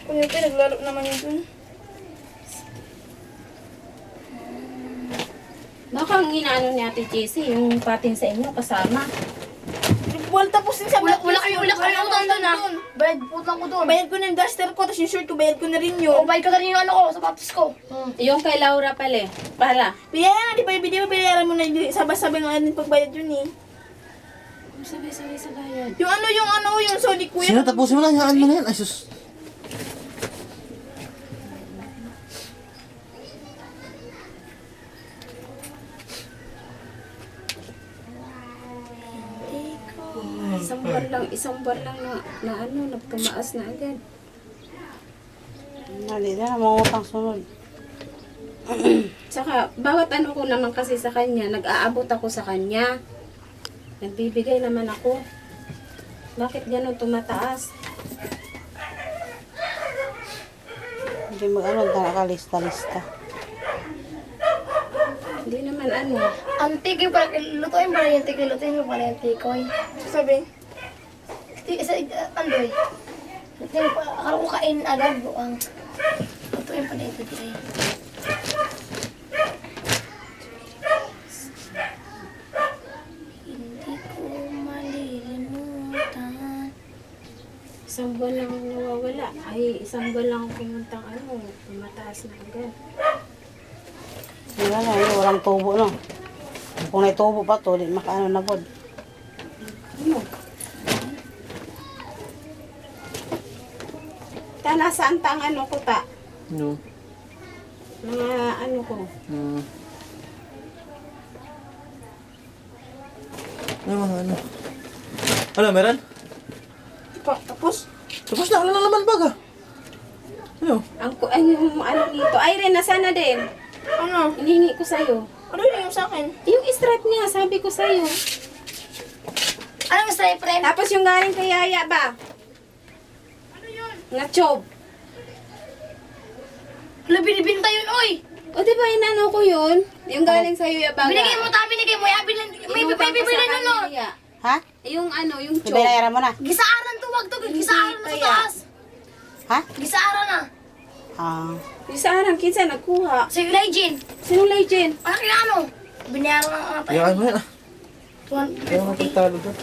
Kunyari, naglaro naman yun dun. Baka ang inaano ni Ate Jessie, yung patin sa inyo kasama. Well, tapos din sabi Wala kayo utang doon ah. Bayad utang ko doon. Bayad ko na yung duster ko, tapos yung shirt ko, bayad ko na rin yun. O, bayad ko na rin yung ano ko, sapatos ko. Yung kay Laura pala eh. Pala. Binayaran, di ba yung video, binayaran mo na yung sabay-sabay ng anin pagbayad yun eh. Sabay-sabay sa bayad. Yung Sonic kuya. Sino, tapusin mo lang, hayaan mo na yan. Ay, sus. Isang buwan lang na ano, nagtumaas na agad. Mali na, mga utang sunod. Tsaka, bawat ano ko naman kasi sa kanya, nag-aabot ako sa kanya. Nagbibigay naman ako. Bakit ganun tumataas? Hindi mag-ano, nakalista-lista. Hindi naman ano. Ang tikoy pala, lutuin pala yung tikoy, lutuin mo pala yung tikoy. Sabi, Andoy. Lutuin pa, akala ko kain agad buang. Lutuin pala yung tikoy. Hindi ko malilimutan. Isang buwan lang nawawala. Ay, isang buwan lang pumuntang ano, tumataas na agad. Wala na, walang tubo no. Kung may tubo pa to, di makaano na bod. Ano? Ta, nasaan ta ang ano ko ta? No. Mga ano ko. Ay, mga ano. Ano, meron? tapos, Tapos na, wala na naman baga. Ano? Yung ano dito. Irene, nasaan na din? ano? Hinihingi ko sa'yo. Ano yun yung sa akin? Yung stripe niya, sabi ko sa'yo. Anong stripe, friend? Tapos yung galing kay Yaya ba? Ano yun? Nga chob. Wala, binibinta yun, oy! O diba inano ko yun? Yung galing sa'yo, Yabaga. Binigay mo, binigay mo. May bibili na no. Ha? Yung ano, yung chob. Binayaran mo na. Gisaaran to, wag to. Gisaaran na sa Kaya. taas. Ha? Gisaaran na. Yung sa arang, kinsa nagkuha. Sa Eugene. Sinong legend? Ano kinano? Binayaran ng mga tayo. Hayaan mo yan. Kaya 250. magtalo doon.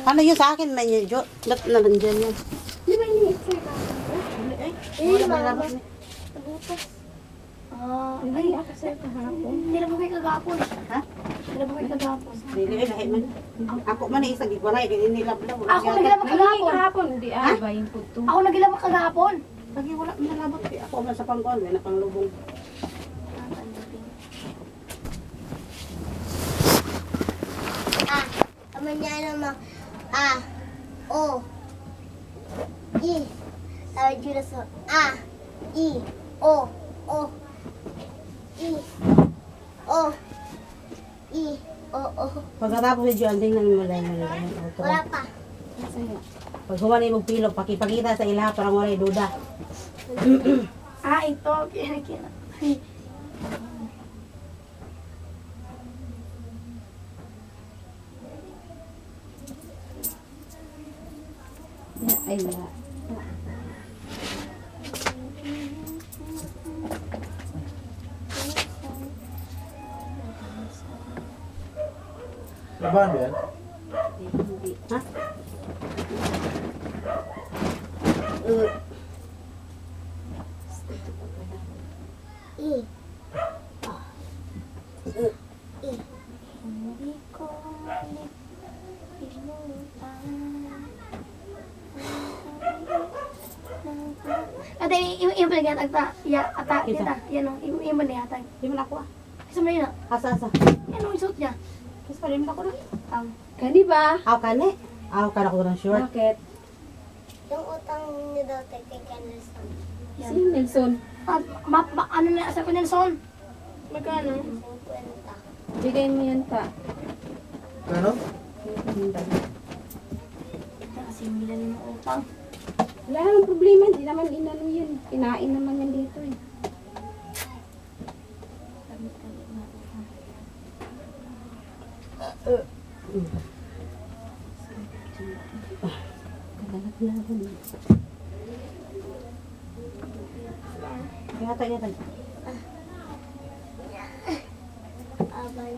Ano yun sa akin, man yun, Jo? Ba't na nandiyan yun? Di ba ini sa'yo? Wala ba labas niya? Hindi ako sa'yo kahapon. Nilabog kayo kagapon. Ha? Nilabog kayo kagapon. Dili, lahi man. Ako man isang igwaray, nilablaw. Ako nagilabog Ay, kagapon. kahapon. Hindi, ba yung puto. Ako nagilabog kagapon. Lagi wala nalabot. Ako man sa pangkon, may napanglubong. Manana mo, O, I. Tawag yun sa I, O, I, O, I, O. Pagkatapos si Joanding nang malay. Wala pa. Pag humani mong pilo, pakipakita sa ilaha para mo rin duda. Ito. Kina. Ay, wala. Labahan mo yan? Hindi. Ha? I. Hindi ko Ate, yung pala ata, ata, Kita. yan o, yung pala yata. Di mo nakuha. Isa mo yun na, Asa. yan o, yung suit niya. Kasi pa rin mo nakuha. Kani ba? Aw kani. Aw kana ko ng short. Bakit? Yung utang niyo daw kay Nelson. Si Nelson. Ano na, asa ko Nelson? Magkano? 50. Bigay mo yan pa. Ano? Kasi milan mo utang. Wala namang problema. Hindi naman inano yun. Kinain naman yan dito eh. Kagalaglagan. Yata. Abay.